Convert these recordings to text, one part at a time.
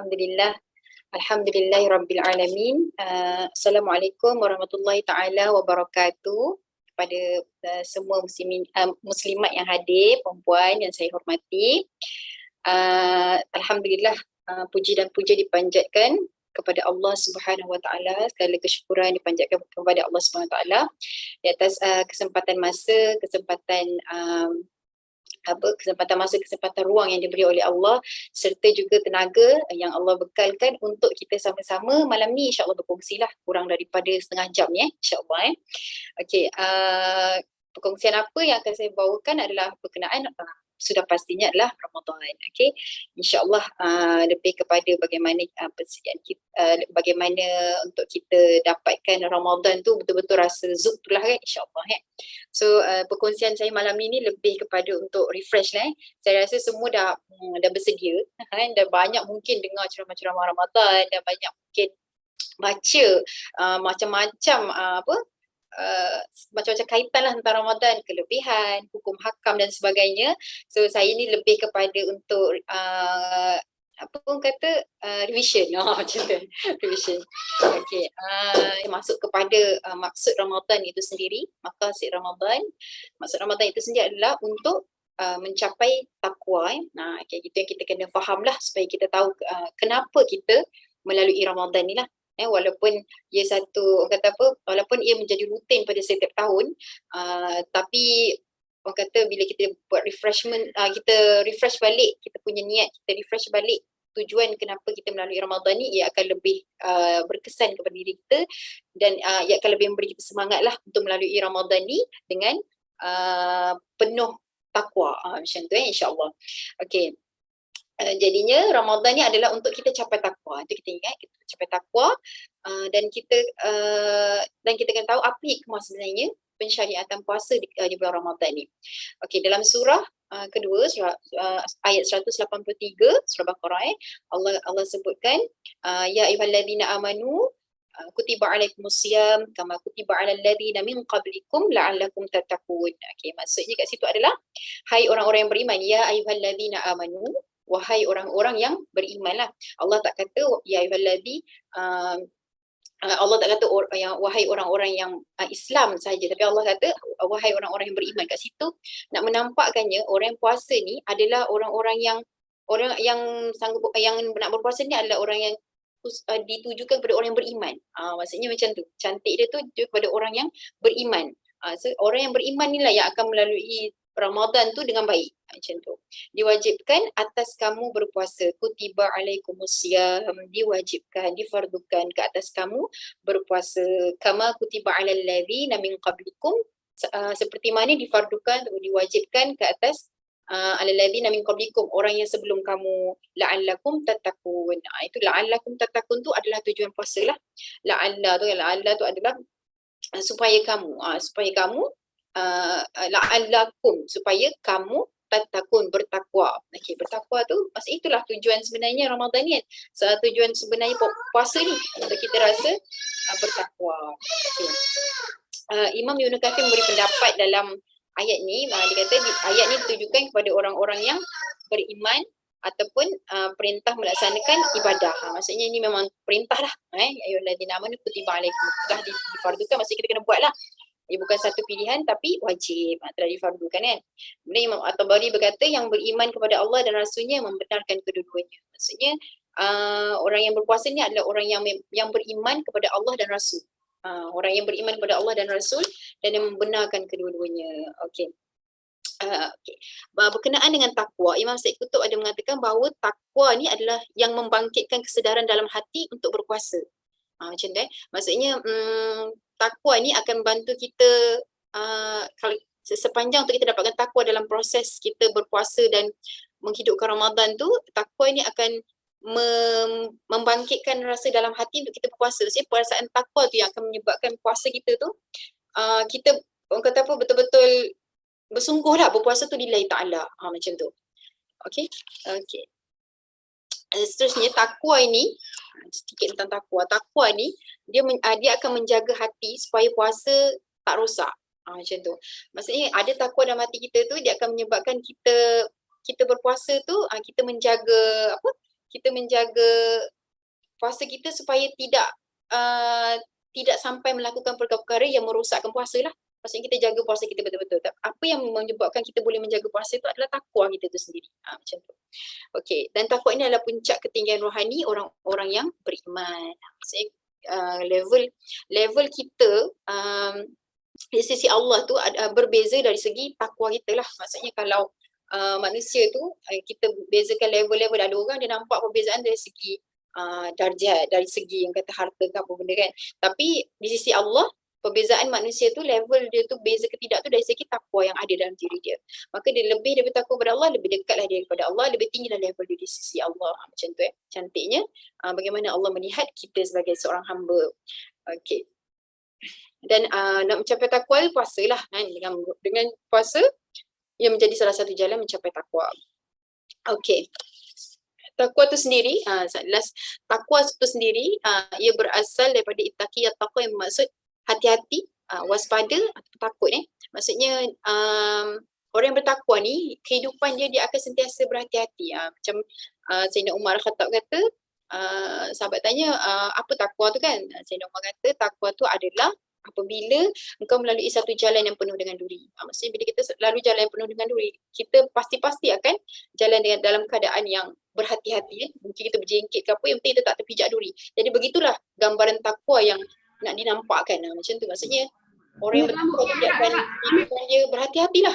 Alhamdulillah. Alhamdulillahirabbil alamin. Assalamualaikum warahmatullahi taala wabarakatuh kepada semua muslimat yang hadir, perempuan yang saya hormati. Alhamdulillah, puji dan puja dipanjatkan kepada Allah Subhanahu Wa Taala, segala kesyukuran dipanjatkan kepada Allah Subhanahu Wa Taala di atas kesempatan masa, kesempatan ruang yang diberi oleh Allah, serta juga tenaga yang Allah bekalkan untuk kita sama-sama malam ni insya-Allah berkongsilah kurang daripada setengah jam ni insya-Allah. Okey, perkongsian apa yang akan saya bawakan adalah berkenaan sudah pastinya adalah Ramadan. Okey, insya-Allah lebih kepada bagaimana persediaan kita, bagaimana untuk kita dapatkan Ramadan tu betul-betul rasa zuk tu lah kan, insya-Allah kan. So perkongsian saya malam ni lebih kepada untuk refresh lah. Saya rasa semua dah bersedia kan, dah banyak mungkin dengar ceramah-ceramah Ramadan, dah banyak mungkin baca macam-macam macam-macam kaitan lah tentang Ramadan, kelebihan, hukum hakam dan sebagainya. So saya ni lebih kepada untuk apa pun kata revision macam tu. Revision. Okey, masuk kepada maksud Ramadan itu sendiri. Maksud Ramadan itu sendiri adalah untuk mencapai takwa. Okay, itu yang kita kena faham lah supaya kita tahu kenapa kita melalui Ramadan ni lah. Walaupun ia satu, orang kata apa, walaupun ia menjadi rutin pada setiap tahun, tapi orang kata bila kita buat refreshment, kita refresh balik, kita punya niat, kita refresh balik tujuan kenapa kita melalui Ramadan ni, ia akan lebih berkesan kepada diri kita dan ia akan lebih memberi kita semangat lah untuk melalui Ramadan ni dengan penuh takwa, macam tu insya-Allah. Okey. Jadinya Ramadan ni adalah untuk kita capai takwa. Itu kita ingat, kita capai takwa dan kita akan tahu apa hikmah sebenarnya pensyariatan puasa di bulan Ramadan ni. Okey, dalam surah kedua, ayat 183 surah Baqarah, Allah sebutkan ya ayyuhallazina amanu kutiba alaikumusiyam kama kutiba alal ladzina min qablikum la'allakum tattaqun. Okey, maksudnya kat situ adalah hai orang-orang yang beriman, ya ayyuhallazina amanu, wahai orang-orang yang beriman lah. Allah tak kata ya ayyuhalladzi, Allah tak kata wahai orang-orang yang Islam sahaja, tapi Allah kata wahai orang-orang yang beriman. Kat situ nak menampakkannya orang yang puasa ni adalah orang yang sanggup, yang nak berpuasa ni adalah orang yang ditujukan kepada orang yang beriman. Maksudnya macam tu. Cantik dia tu kepada orang yang beriman. So orang yang beriman ni lah yang akan melalui Ramadan tu dengan baik. Macam tu. Diwajibkan atas kamu berpuasa. Kutiba alaikumusiyam. Diwajibkan, difardukan ke atas kamu berpuasa. Kama kutiba alal ladzina min qablikum. Seperti mana difardukan, diwajibkan ke atas alal ladzina min qablikum, orang yang sebelum kamu, la'allakum tattaqun. Itu la'allakum tattaqun tu adalah tujuan puasa lah. La'alla tu adalah supaya kamu la'allakum, supaya kamu tattaqun, bertakwa. Okey, bertakwa tu maksud itulah tujuan sebenarnya Ramadan ni kan. So, tujuan sebenarnya puasa ni untuk kita rasa bertakwa. Okey. Imam Ibn Katsir memberi pendapat dalam ayat ni. Dia kata ayat ni ditujukan kepada orang-orang yang beriman ataupun perintah melaksanakan ibadah. Maksudnya ini memang perintah lah. Ayyuhallazina amanu kutiba alaikum, sudah difardukan, maksudnya kita kena buat lah. Ia bukan satu pilihan tapi wajib, telah difardukan kan. Kemudian Imam At-Tabari berkata yang beriman kepada Allah dan Rasulnya membenarkan kedua-duanya. Maksudnya orang yang berpuasa ni adalah orang yang beriman kepada Allah dan Rasul. Orang yang beriman kepada Allah dan Rasul dan yang membenarkan kedua-duanya. Okey. Okay. Berkenaan dengan takwa, Imam Syed Qutb ada mengatakan bahawa takwa ni adalah yang membangkitkan kesedaran dalam hati untuk berpuasa. Macam tu maksudnya takwa ni akan membantu kita kalau sepanjang untuk kita dapatkan takwa dalam proses kita berpuasa dan menghidupkan Ramadan tu, takwa ni akan membangkitkan rasa dalam hati untuk kita berpuasa. Jadi perasaan takwa tu yang akan menyebabkan puasa kita tu kita orang kata apa, betul-betul bersungguhlah berpuasa tu lillahi ta'ala. Macam tu. Okey. Okey. Seterusnya takwa ini, sedikit tentang takwa. Takwa ni dia akan menjaga hati supaya puasa tak rosak. Macam tu. Maksudnya ada takwa dalam hati kita tu, dia akan menyebabkan kita berpuasa tu kita menjaga apa? kita menjaga puasa kita supaya tidak sampai melakukan perkara-perkara yang merosakkan puasa lah. Maksudnya kita jaga puasa kita betul-betul. Apa yang menyebabkan kita boleh menjaga puasa itu adalah takwa kita tu sendiri. Macam tu. Okey, dan takwa ini adalah puncak ketinggian rohani orang-orang yang beriman. Maksudnya level kita di sisi Allah tu berbeza dari segi takwa kita lah. Maksudnya kalau manusia tu kita bezakan level-level, ada orang dia nampak perbezaan dari segi darjat, dari segi yang kata harta ke apa benda kan. Tapi di sisi Allah perbezaan manusia tu level dia tu beza ke tidak tu dari segi takwa yang ada dalam diri dia. Maka dia lebih daripada takwa kepada Allah, lebih dekatlah dia kepada Allah, lebih tinggilah level dia di sisi Allah. Macam tu cantiknya bagaimana Allah melihat kita sebagai seorang hamba. Okey. Dan nak mencapai takwa tu puasalah kan, dengan puasa ia menjadi salah satu jalan mencapai takwa. Okey. Takwa tu sendiri, takwa tu sendiri ia berasal daripada ittaqi, at-taqwa yang bermaksud hati-hati, waspada atau takut Maksudnya orang yang bertakwa ni kehidupan dia akan sentiasa berhati-hati. Macam Sayyidina Umar Khattab kata, sahabat tanya apa takwa tu kan? Sayyidina Umar kata takwa tu adalah apabila engkau melalui satu jalan yang penuh dengan duri. Maksudnya bila kita lalu jalan yang penuh dengan duri, kita pasti akan jalan dengan dalam keadaan yang berhati-hati. Mungkin kita berjengkit ke apa, yang penting kita tak terpijak duri. Jadi begitulah gambaran takwa yang nak dinampakkan. Macam tu maksudnya orang yang bertakwa tu dia akan kehidupan dia berhati-hatilah.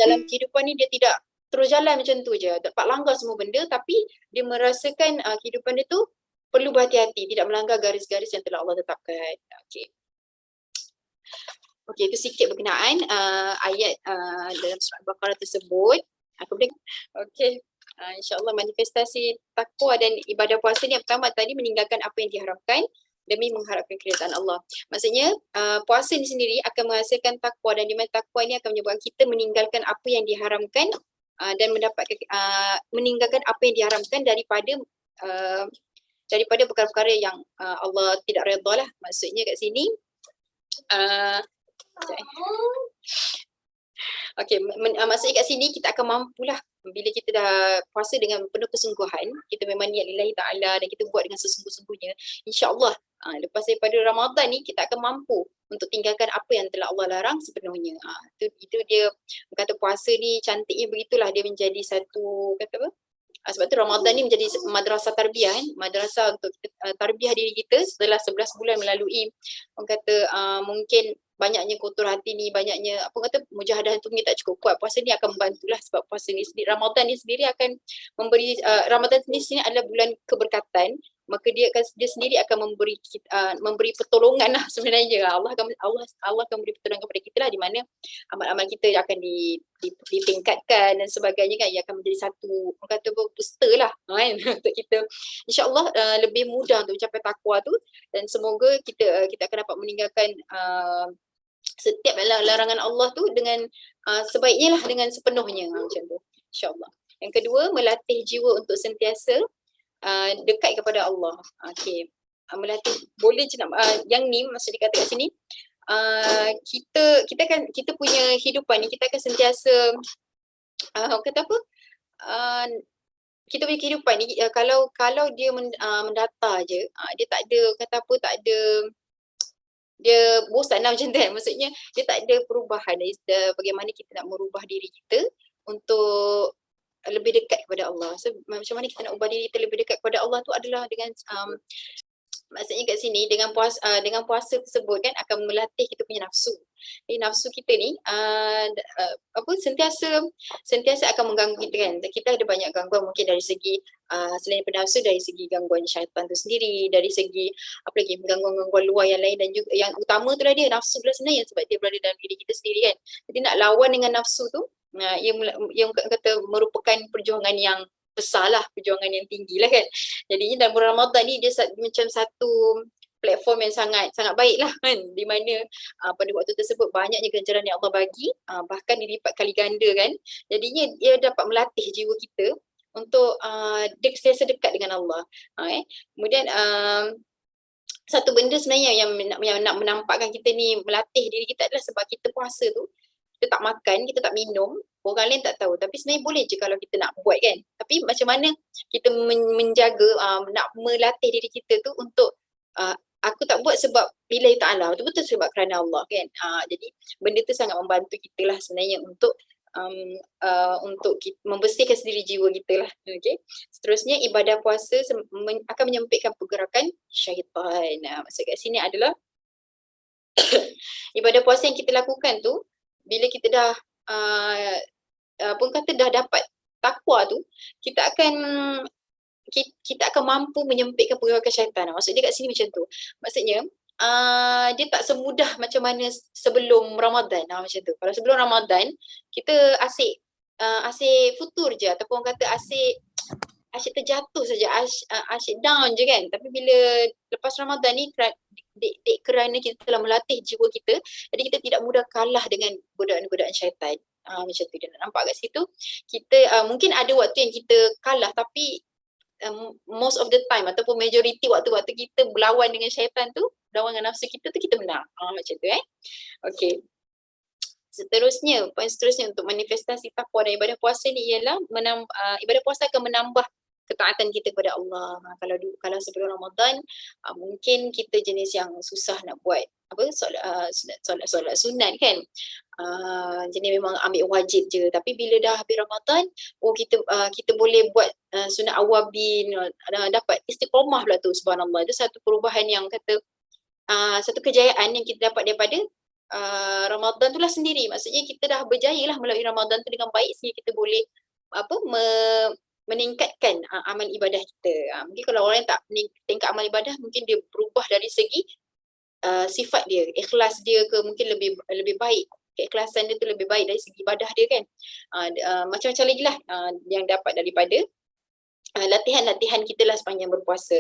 Dalam kehidupan ni dia tidak terus jalan macam tu je, dapat langgar semua benda, tapi dia merasakan kehidupan dia tu perlu berhati-hati, tidak melanggar garis-garis yang telah Allah tetapkan. Okey. Okey, itu sikit berkenaan ayat dalam surah Al-Baqarah tersebut. Okey. InsyaAllah manifestasi takwa dan ibadah puasa ni yang pertama tadi meninggalkan apa yang diharapkan demi mengharapkan keridaan Allah. Maksudnya puasa ni sendiri akan menghasilkan takwa, dan di mana takwa ini akan menyebabkan kita meninggalkan apa yang diharamkan dan mendapatkan meninggalkan apa yang diharamkan daripada perkara-perkara yang Allah tidak redha lah. Maksudnya kat sini maksudnya kat sini kita akan mampulah bila kita dah puasa dengan penuh kesungguhan, kita memang niat lillahi ta'ala dan kita buat dengan sesungguh-sungguhnya, insya-Allah lepas daripada Ramadan ni kita akan mampu untuk tinggalkan apa yang telah Allah larang sepenuhnya. Itu dia kata puasa ni cantiknya begitulah, dia menjadi satu kata apa? Sebab tu Ramadan ni menjadi madrasah tarbiyah madrasah untuk tarbiyah diri kita setelah 11 bulan melalui orang kata mungkin banyaknya kotor hati ni, banyaknya apa kata mujahadah tu ni tak cukup kuat. Puasa ni akan membantulah, sebab puasa ni sendiri, Ramadan ni sendiri akan memberi Ramadan ni sendiri adalah bulan keberkatan, maka dia sendiri akan memberi pertolongan lah sebenarnya. Allah akan beri pertolongan kepada kita lah, di mana amal-amal kita akan ditingkatkan dan sebagainya kan. Ia akan menjadi satu orang kata booster lah kan untuk kita, insya-Allah lebih mudah untuk mencapai takwa tu, dan semoga kita akan dapat meninggalkan setiap larangan Allah tu dengan sebaiknya lah, dengan sepenuhnya macam tu, insya-Allah. Yang kedua, melatih jiwa untuk sentiasa dekat kepada Allah. Okey. Melatih boleh yang ni maksud dikata kat sini, kita punya hidupan ni kita akan sentiasa kata apa? Kita punya kehidupan ni kalau dia mendata je, dia tak ada kata apa, tak ada, dia bosan lah macam tu kan. Maksudnya dia tak ada perubahan dari bagaimana kita nak merubah diri kita untuk lebih dekat kepada Allah. So macam mana kita nak ubah diri kita lebih dekat kepada Allah tu adalah dengan maksudnya kat sini dengan puasa tersebut kan akan melatih kita punya nafsu. Jadi nafsu kita ni sentiasa akan mengganggu kita kan. Kita ada banyak gangguan mungkin dari segi selain daripada nafsu, dari segi gangguan syaitan tu sendiri, dari segi apa lagi gangguan-gangguan luar yang lain, dan juga yang utama tu lah dia nafsu tu sebenarnya, sebab dia berada dalam diri kita sendiri kan. Jadi nak lawan dengan nafsu tu yang kata merupakan perjuangan yang besar lah, perjuangan yang tinggi lah kan. Jadinya dalam bulan Ramadan ni dia macam satu platform yang sangat baik lah kan, di mana pada waktu tersebut banyaknya ganjaran yang Allah bagi, bahkan dilipat kali ganda kan. Jadinya dia dapat melatih jiwa kita untuk sentiasa dekat dengan Allah. Kemudian satu benda sebenarnya yang nak menampakkan kita ni melatih diri kita adalah sebab kita puasa tu, kita tak makan, kita tak minum, orang lain tak tahu. Tapi sebenarnya boleh je kalau kita nak buat kan. Tapi macam mana kita menjaga, nak melatih diri kita tu untuk aku tak buat sebab lillahi ta'ala, betul-betul sebab kerana Allah kan. Jadi benda tu sangat membantu kita lah sebenarnya untuk membersihkan sendiri jiwa kita lah. Okay. Seterusnya ibadah puasa akan menyempitkan pergerakan syaitan. Maksud kat sini adalah ibadah puasa yang kita lakukan tu, bila kita dah pun kata dah dapat takwa tu, kita akan mampu menyempitkan pergerakan syaitan. Maksud dia kat sini macam tu. Maksudnya dia tak semudah macam mana sebelum Ramadan. Macam tu. Kalau sebelum Ramadan kita asyik futur je, ataupun kata asyik terjatuh saja, asyik down je kan. Tapi bila lepas Ramadan ni kerana kita telah melatih jiwa kita, jadi kita tidak mudah kalah dengan godaan-godaan syaitan. Macam tu dia nak nampak kat situ. Kita mungkin ada waktu yang kita kalah, tapi most of the time ataupun majoriti waktu-waktu kita berlawan dengan syaitan tu, berlawan dengan nafsu kita tu, kita menang. Macam tu Okay. Poin seterusnya untuk manifestasi takwa dan ibadah puasa ni ialah ibadah puasa akan menambah ketaatan kita kepada Allah. Kalau sebelum Ramadan mungkin kita jenis yang susah nak buat solat sunat kan. Jadi memang ambil wajib je. Tapi bila dah habis Ramadan, kita boleh buat sunat awabin, dapat istiqamah pula tu, subhanallah. Itu satu perubahan yang kata satu kejayaan yang kita dapat daripada Ramadan tu lah sendiri. Maksudnya kita dah berjaya lah melalui Ramadan tu dengan baik, sehingga kita boleh meningkatkan amal ibadah kita. Mungkin kalau orang yang tak tingkat amal ibadah, mungkin dia berubah dari segi sifat dia, ikhlas dia ke mungkin lebih baik. Keikhlasan dia tu lebih baik dari segi ibadah dia kan. Macam-macam lagi lah yang dapat daripada latihan-latihan kita lah sepanjang berpuasa.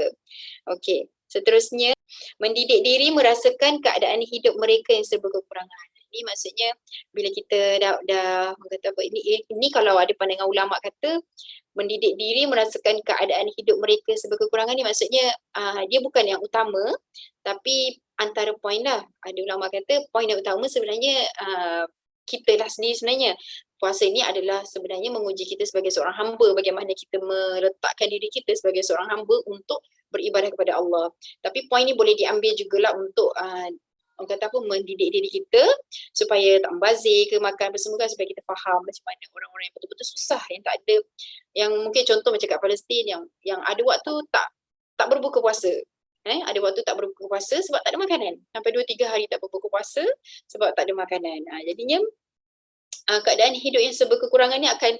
Okey, seterusnya mendidik diri merasakan keadaan hidup mereka yang serba kekurangan. Ini maksudnya bila kita dah kata apa, ini kalau ada pandangan ulama kata mendidik diri merasakan keadaan hidup mereka serba kekurangan ni, maksudnya dia bukan yang utama, tapi antara poin lah. Ada ulama kata poin yang utama sebenarnya kita lah sendiri sebenarnya. Puasa ini adalah sebenarnya menguji kita sebagai seorang hamba, bagaimana kita meletakkan diri kita sebagai seorang hamba untuk beribadah kepada Allah. Tapi poin ni boleh diambil jugalah untuk orang kata apa, mendidik diri kita supaya tak membazir ke makan apa semua kan, supaya kita faham macam mana orang-orang yang betul-betul susah, yang tak ada, yang mungkin contoh macam kat Palestin yang ada waktu tak berbuka puasa. Ada waktu tak berbuka puasa sebab tak ada makanan. Sampai 2-3 hari tak berbuka puasa sebab tak ada makanan. Jadinya keadaan hidup yang serba kekurangan ni akan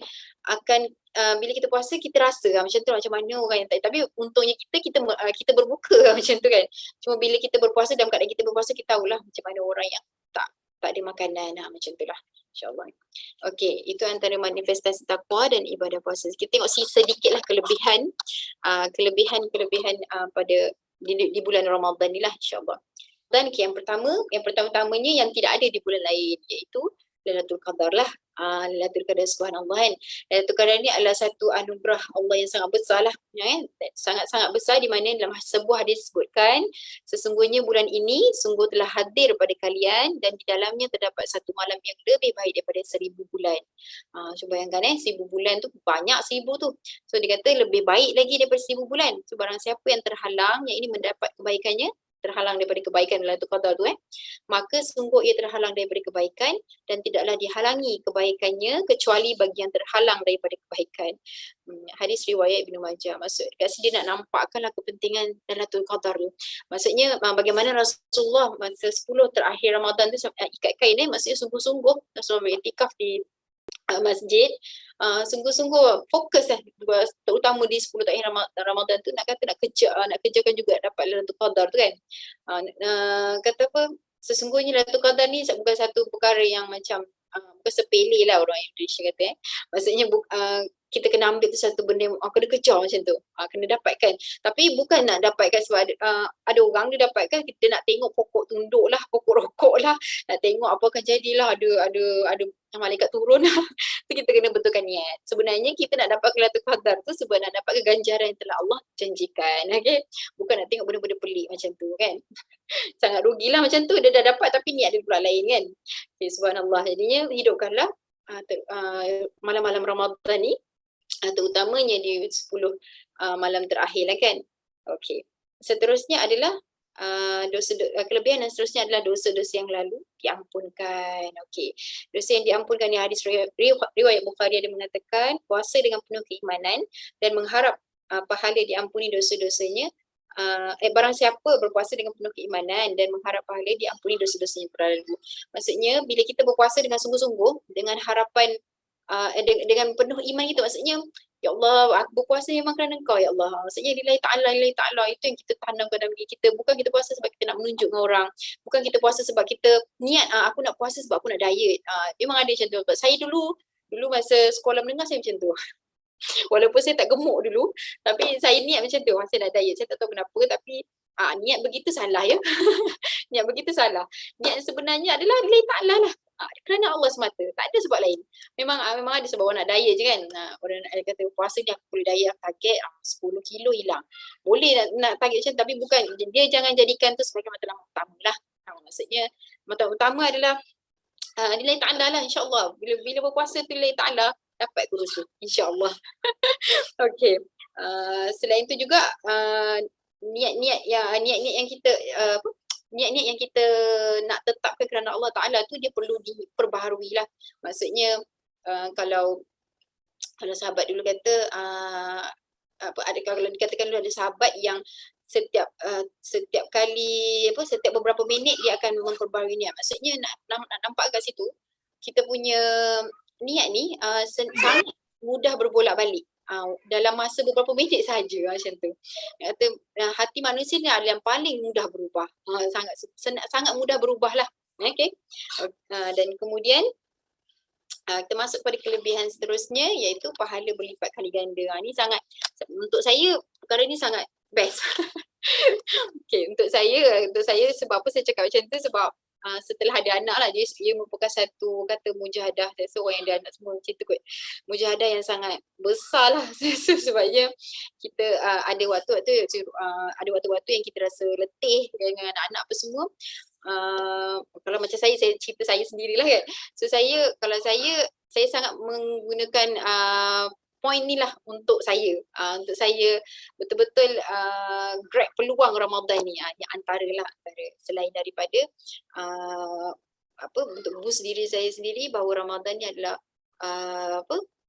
bila kita puasa kita rasa macam tu, macam mana orang yang tak. Tapi untungnya kita berbuka macam tu kan. Cuma bila kita berpuasa, dalam keadaan kita berpuasa, kita tahulah macam mana orang yang tak ada makanan. Macam tu lah, insyaAllah. Okey, itu antara manifestasi takwa dan ibadah puasa. Kita tengok sedikitlah kelebihan pada di bulan Ramadan ni lah, insyaAllah. Dan yang pertama-tamanya yang tidak ada di bulan lain, iaitu Lailatul Qadar lah. Lailatul Qadar, subhanallah kan. Lailatul Qadar ni adalah satu anugerah Allah yang sangat besar lah. Sangat-sangat besar, di mana dalam sebuah hadis disebutkan, sesungguhnya bulan ini sungguh telah hadir pada kalian dan di dalamnya terdapat satu malam yang lebih baik daripada 1000 bulan. Cuba bayangkan 1000 bulan tu banyak 1000 tu. So dia kata lebih baik lagi daripada 1000 bulan. So barang siapa yang terhalang, yang ini mendapat kebaikannya, terhalang daripada kebaikan Lailatul Qadar tu maka sungguh ia terhalang daripada kebaikan dan tidaklah dihalangi kebaikannya kecuali bagi yang terhalang daripada kebaikan. Hadis riwayat Ibnu Majah. Maksud kat sini dia nak nampakkanlah kepentingan Lailatul Qadar tu. Maksudnya bagaimana Rasulullah masa 10 terakhir Ramadan tu ikat kain maksudnya sungguh-sungguh Rasulullah beriktikaf di masjid, sungguh-sungguh fokus lah, terutama di 10 terakhir Ramadan tu nak kejarkan juga dapat Lailatul Qadar tu kan. Kata apa, sesungguhnya Lailatul Qadar ni bukan satu perkara yang macam bukan sepele lah orang Indonesia kata. Maksudnya kita kena ambil tu satu benda yang kena kejar macam tu, kena dapatkan. Tapi bukan nak dapatkan sebab ada orang dia dapatkan, kita nak tengok pokok tunduk lah, pokok rokok lah, nak tengok apa akan jadilah, ada malaikat turun lah. Tu kita kena betulkan niat. Sebenarnya kita nak dapat Lailatul Qadar tu sebab nak dapat ganjaran yang telah Allah janjikan. Okay? Bukan nak tengok benda-benda pelik macam tu kan. Sangat rugilah macam tu, dia dah dapat tapi niat dia pula lain kan. Okay, subhanallah. Jadinya hidupkanlah malam-malam Ramadan ni, terutamanya di 10 malam terakhir lah kan. Okey. Seterusnya adalah kelebihan dan seterusnya adalah dosa-dosa yang lalu diampunkan. Okey. Dosa yang diampunkan ni hadis riwayat Bukhari ada mengatakan puasa dengan penuh keimanan dan mengharap pahala diampuni dosa-dosanya. Barang siapa berpuasa dengan penuh keimanan dan mengharap pahala diampuni dosa-dosanya berlalu. Maksudnya bila kita berpuasa dengan sungguh-sungguh, dengan harapan dengan penuh iman kita, maksudnya ya Allah aku berpuasa memang kerana Engkau ya Allah. Maksudnya lillahi ta'ala itu yang kita tanamkan dalam diri kita. Bukan kita puasa sebab kita nak menunjuk dengan orang. Bukan kita puasa sebab kita niat aku nak puasa sebab aku nak diet. Memang ada macam tu. Saya dulu masa sekolah menengah saya macam tu. Walaupun saya tak gemuk dulu, tapi saya niat macam tu, saya nak diet. Saya tak tahu kenapa, tapi niat begitu salah ya. Niat begitu salah. Niat sebenarnya adalah lillahi ta'ala lah. Kerana Allah semata, tak ada sebab lain. Memang ada sebab orang nak diet je kan. Orang nak kata puasa ni aku boleh diet, target 10 kilo hilang. Boleh nak target macam, tapi bukan, dia jangan jadikan tu sebagai matlamat utama lah. Maksudnya matlamat utama adalah lillahi ta'ala lah, insya-Allah. Bila berpuasa tu lillahi ta'ala, dapat kurus tu, insya-Allah. Okey. Selain tu juga niat-niat yang kita niat-niat yang kita nak tetapkan kerana Allah Ta'ala tu dia perlu diperbaharui lah. Maksudnya kalau sahabat dulu kata kalau dikatakan dulu ada sahabat yang setiap kali setiap beberapa minit dia akan memperbaharui niat. Maksudnya nak nampak kat situ kita punya niat ni sangat mudah berbolak-balik. Dalam masa beberapa minit sahaja macam tu. Kata hati manusia ni adalah yang paling mudah berubah. Sangat mudah berubah lah. Okay. Dan kemudian kita masuk pada kelebihan seterusnya iaitu pahala berlipat kali ganda. Ni sangat, untuk saya perkara ni sangat best. Okay, untuk saya sebab apa saya cakap macam tu, sebab setelah ada anak lah, ia merupakan satu kata mujahadah. Seorang yang ada anak semua macam tu kot. Mujahadah yang sangat besar lah. Sebabnya kita ada waktu-waktu yang kita rasa letih dengan anak-anak apa semua. Kalau macam saya cerita saya sendirilah kan. So kalau saya sangat menggunakan point ni lah untuk saya betul-betul grab peluang Ramadan ni, yang antara selain daripada untuk boost diri saya sendiri bahawa Ramadan ni adalah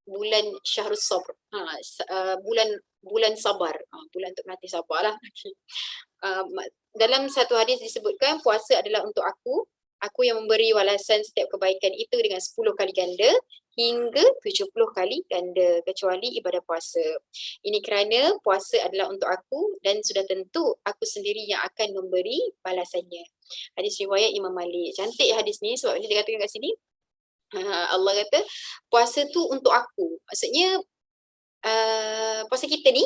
bulan Syahrul Sabr, bulan sabar, bulan untuk melatih sabar lah. Dalam satu hadis disebutkan puasa adalah untuk aku yang memberi balasan setiap kebaikan itu dengan 10 kali ganda hingga 70 kali ganda kecuali ibadah puasa. Ini kerana puasa adalah untuk aku dan sudah tentu aku sendiri yang akan memberi balasannya. Hadis riwayat Imam Malik. Cantik hadis ni sebab dia katakan kat sini Allah kata puasa tu untuk aku. Maksudnya puasa kita ni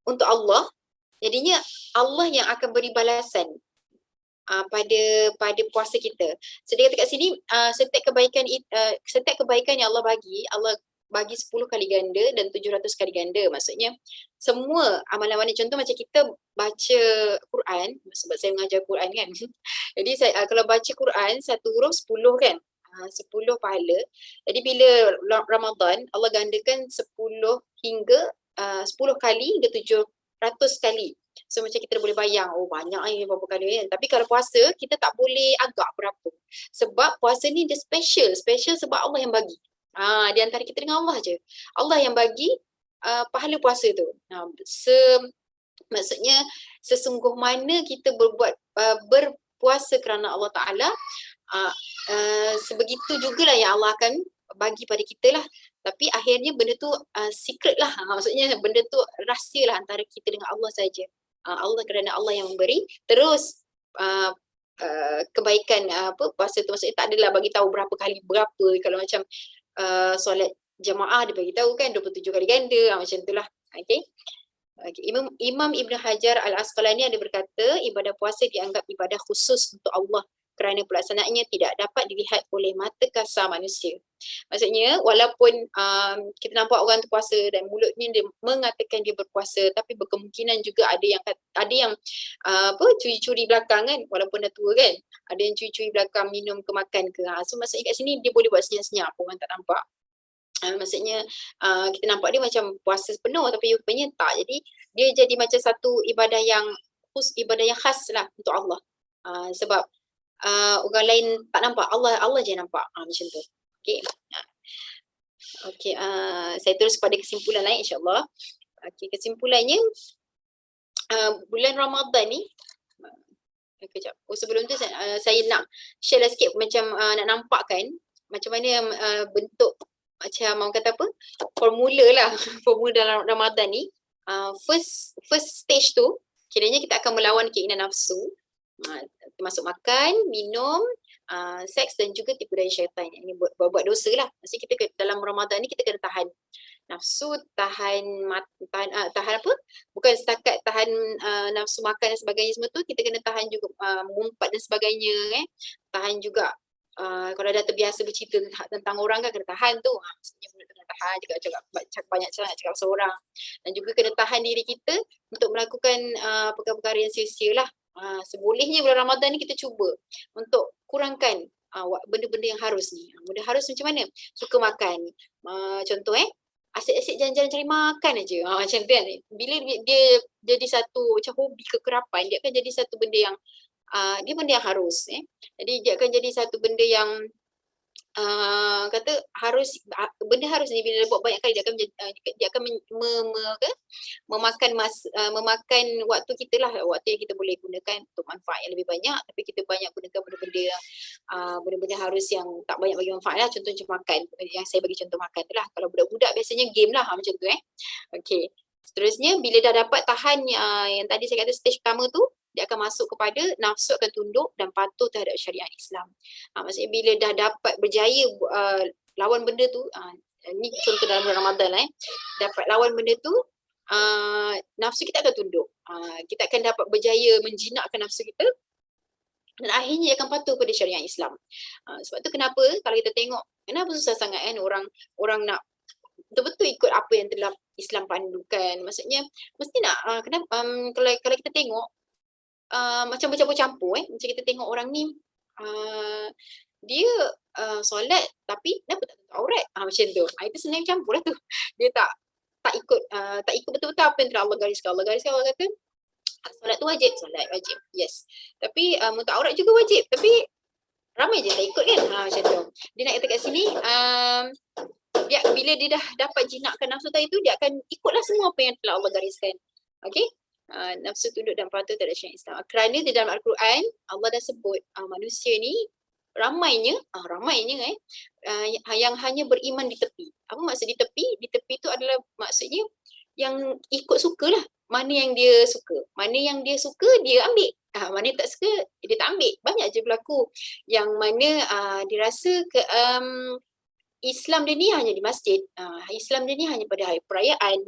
untuk Allah. Jadinya Allah yang akan beri balasan pada puasa kita. So dia kata kat sini setiap kebaikan yang Allah bagi 10 kali ganda dan 700 kali ganda. Maksudnya semua amalan-amalan, contoh macam kita baca Quran, sebab saya mengajar Quran kan. Jadi kalau baca Quran satu huruf 10 kan. 10 pahala. Jadi bila Ramadan Allah gandakan 10 kali hingga 700 kali. So macam kita boleh bayang, banyak ni berapa kali kan. Tapi kalau puasa kita tak boleh agak berapa. Sebab puasa ni dia special sebab Allah yang bagi. Di antara kita dengan Allah je. Allah yang bagi pahala puasa tu. Maksudnya sesungguh mana kita berpuasa kerana Allah Ta'ala, sebegitu jugalah yang Allah akan bagi pada kita lah. Tapi akhirnya benda tu secret lah. Maksudnya benda tu rahsia lah antara kita dengan Allah saja. Allah kerana Allah yang memberi. Terus kebaikan puasa tu maksudnya tak adalah bagi tahu berapa kali berapa. Kalau macam solat jamaah dia bagi tahu kan 27 kali ganda, macam itulah. Okey. Imam Ibn Hajar Al-Asqalani ada berkata ibadah puasa dianggap ibadah khusus untuk Allah kerana pelaksanaannya tidak dapat dilihat oleh mata kasar manusia. Maksudnya walaupun kita nampak orang tu puasa dan mulutnya dia mengatakan dia berpuasa, tapi berkemungkinan juga ada yang curi-curi belakang kan, walaupun dah tua kan. Ada yang curi-curi belakang minum ke makan ke. So maksudnya kat sini dia boleh buat senyap-senyap, orang tak nampak. Maksudnya kita nampak dia macam puasa penuh tapi rupanya tak. Jadi dia jadi macam satu ibadah yang khas lah untuk Allah. Sebab orang lain tak nampak, Allah je nampak. Macam tu. Okey. Okey, saya terus pada kesimpulan lain insya-Allah. Okey, kesimpulannya bulan Ramadan ni kejap. Sebelum tu saya nak share lah sikit macam nak nampakkan macam mana bentuk macam orang kata apa? Formula lah. Formula dalam Ramadan ni. First stage tu kiranya kita akan melawan keinginan nafsu. Termasuk makan, minum, seks dan juga tipu daya syaitan. Ini buat dosa lah. Maksudnya kita dalam Ramadan ni kita kena tahan nafsu, tahan apa? Bukan setakat tahan nafsu makan dan sebagainya semua tu, kita kena tahan juga mengumpat dan sebagainya. Tahan juga kalau dah terbiasa bercerita tentang orang kan kena tahan tu. Maksudnya mulut kena tahan juga cakap banyak cakap pasal orang. Dan juga kena tahan diri kita untuk melakukan perkara-perkara yang sia-sia lah. Sebolehnya bulan Ramadan ni kita cuba untuk kurangkan benda-benda yang harus ni. Benda harus macam mana? Suka makan. Contoh asyik-asyik jalan-jalan cari makan aja. Macam tu kan. Bila dia jadi satu macam hobi kekerapan, dia akan jadi satu benda yang dia benda yang harus. Jadi dia akan jadi satu benda yang kata harus, benda harus ni bila buat banyak kali dia akan memakan waktu kita lah, waktu yang kita boleh gunakan untuk manfaat yang lebih banyak, tapi kita banyak gunakan benda-benda harus yang tak banyak bagi manfaat lah. Contoh macam makan, yang saya bagi contoh makan tu lah. Kalau budak-budak biasanya game lah macam tu Okay. Seterusnya bila dah dapat tahan yang tadi saya kata stage pertama tu, dia akan masuk kepada nafsu akan tunduk dan patuh terhadap syariat Islam. Maksudnya bila dah dapat berjaya lawan benda tu, ni contoh dalam bulan Ramadan dapat lawan benda tu, nafsu kita akan tunduk. Kita akan dapat berjaya menjinakkan nafsu kita dan akhirnya dia akan patuh pada syariat Islam. Sebab tu kenapa kalau kita tengok kenapa susah sangat kan orang nak betul-betul ikut apa yang telah Islam pandukan. Maksudnya mesti nak kalau kita tengok macam bercampur-campur macam kita tengok orang ni dia solat tapi kenapa tak tutup aurat macam tu. Itu sebenarnya campur lah tu. Dia tak ikut betul-betul apa yang telah Allah gariskan. Allah kata solat tu wajib, yes. Tapi tutup aurat juga wajib, tapi ramai je tak ikut kan. Macam tu. Dia nak kata kat sini dia bila dia dah dapat jinakkan nafsu tadi tu, dia akan ikutlah semua apa yang telah Allah gariskan. Okey? Nafsu tunduk dan patuh terhadap syariat Islam. Kerana di dalam Al-Quran Allah dah sebut manusia ni ramainya yang hanya beriman di tepi. Apa maksud di tepi? Di tepi tu adalah maksudnya yang ikut sukalah. Mana yang dia suka. Mana yang dia suka dia ambil. Mana tak suka dia tak ambil. Banyak je berlaku yang mana dia rasa Islam dia ni hanya di masjid. Islam dia ni hanya pada hari perayaan.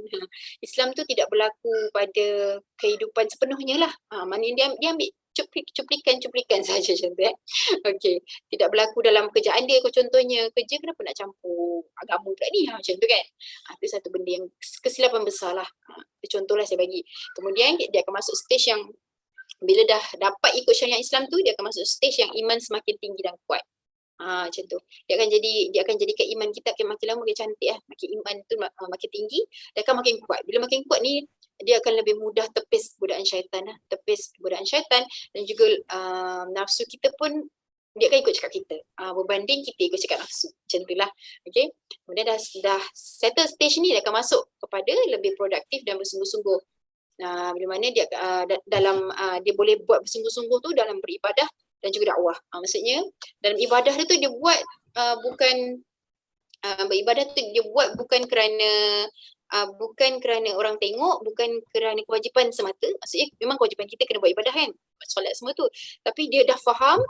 Islam tu tidak berlaku pada kehidupan sepenuhnya lah. Maknanya dia ambil cuplikan saja macam tu Okey. Tidak berlaku dalam kerjaan dia. Contohnya kerja kenapa nak campur agama pula ni macam tu kan. Itu satu benda yang kesilapan besar lah. Contohlah saya bagi. Kemudian dia akan masuk stage yang bila dah dapat ikut syariat Islam tu, dia akan masuk stage yang iman semakin tinggi dan kuat. Macam tu. Dia akan jadikan iman kita makin lama makin cantik Makin iman tu makin tinggi, dia akan makin kuat. Bila makin kuat ni, dia akan lebih mudah tepis godaan syaitan dan juga nafsu kita pun dia akan ikut cakap kita. Berbanding kita ikut cakap nafsu. Macam itulah. Okey. Kemudian dah settle stage ni, dia akan masuk kepada lebih produktif dan bersungguh-sungguh. Bila mana dia dia boleh buat bersungguh-sungguh tu dalam beribadah dan juga dakwah. Maksudnya dalam ibadah dia tu dia buat bukan beribadah tu dia buat bukan kerana orang tengok, bukan kerana kewajipan semata. Maksudnya memang kewajipan kita kena buat ibadah kan, solat semua tu. Tapi dia dah faham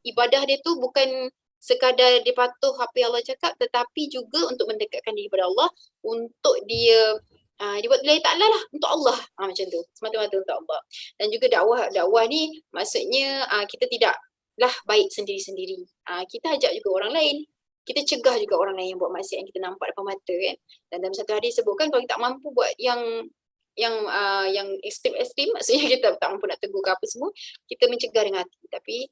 ibadah dia tu bukan sekadar dia patuh apa yang Allah cakap, tetapi juga untuk mendekatkan diri kepada Allah, untuk dia dia buat lillahi ta'ala lah, untuk Allah, macam tu, semata-mata untuk Allah. Dan juga dakwah ni maksudnya kita tidaklah baik sendiri-sendiri, kita ajak juga orang lain, kita cegah juga orang lain yang buat maksiat yang kita nampak depan mata kan. Dan dalam satu hadis sebutkan kalau kita tak mampu buat yang ekstrim-ekstrim, maksudnya kita tak mampu nak tegur ke apa semua, kita mencegah dengan hati. Tapi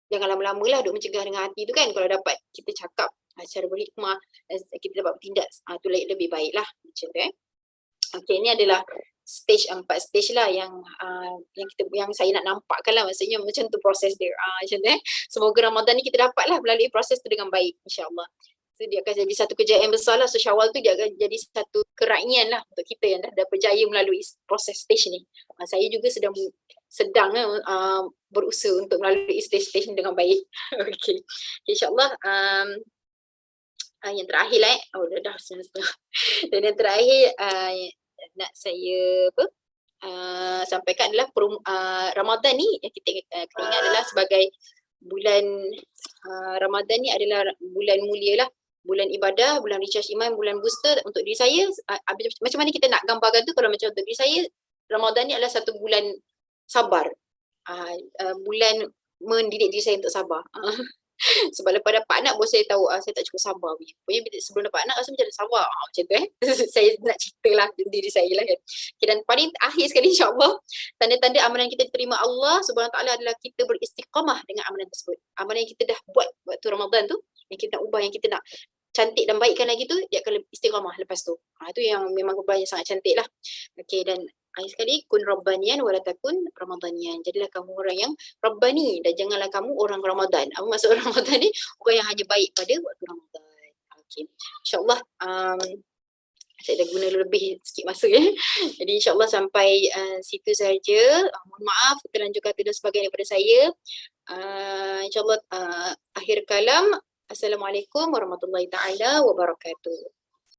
jangan lama-lama lah duk mencegah dengan hati tu kan. Kalau dapat kita cakap secara berhikmah, kita dapat bertindak, tu lebih baik lah macam tu Okay, ni adalah empat stage lah yang saya nak nampakkan lah, maksudnya macam tu proses dia, macam tu Semoga Ramadan ni kita dapat lah melalui proses tu dengan baik, insyaAllah. So dia akan jadi satu kejayaan besar lah. So Syawal tu dia akan jadi satu kerainian lah untuk kita yang dah berjaya melalui proses stage ni. Saya juga sedang berusaha untuk melalui stage-stage ni dengan baik. Okay. InsyaAllah yang terakhir lah dah 9:30. Dan yang terakhir nak saya sampaikan adalah Ramadan ni yang kita ingat adalah sebagai bulan Ramadan ni adalah bulan mulia lah, bulan ibadah, bulan recharge iman, bulan booster untuk diri saya. Macam mana kita nak gambarkan tu? Kalau macam untuk diri saya, Ramadan ni adalah satu bulan sabar, bulan mendidik diri saya untuk sabar. Sebab lepas dapat anak baru saya tahu saya tak cukup sabar. Pokoknya sebelum dapat anak rasa macam sabar macam tu saya nak cerita lah diri saya lah kan. Okay, dan paling akhir sekali insyaAllah, tanda-tanda amalan kita diterima Allah Subhanahu Wa Taala adalah kita beristiqamah dengan amalan tersebut. Amalan yang kita dah buat waktu Ramadan tu, yang kita nak ubah, yang kita nak cantik dan baikkan lagi tu, dia akan istiqamah lepas tu. Itu yang memang ubah yang sangat cantik lah. Okay, dan akhir sekali, kun rabbanian wala takun ramadanian. Jadilah kamu orang yang rabbani dan janganlah kamu orang Ramadan. Apa maksud orang Ramadan ni? Orang yang hanya baik pada waktu Ramadan. Okay. InsyaAllah saya dah guna lebih sikit masa Jadi insyaAllah sampai situ saja. Mohon maaf terlanjur kata dan sebagainya daripada saya. InsyaAllah akhir kalam. Assalamualaikum warahmatullahi taala wabarakatuh.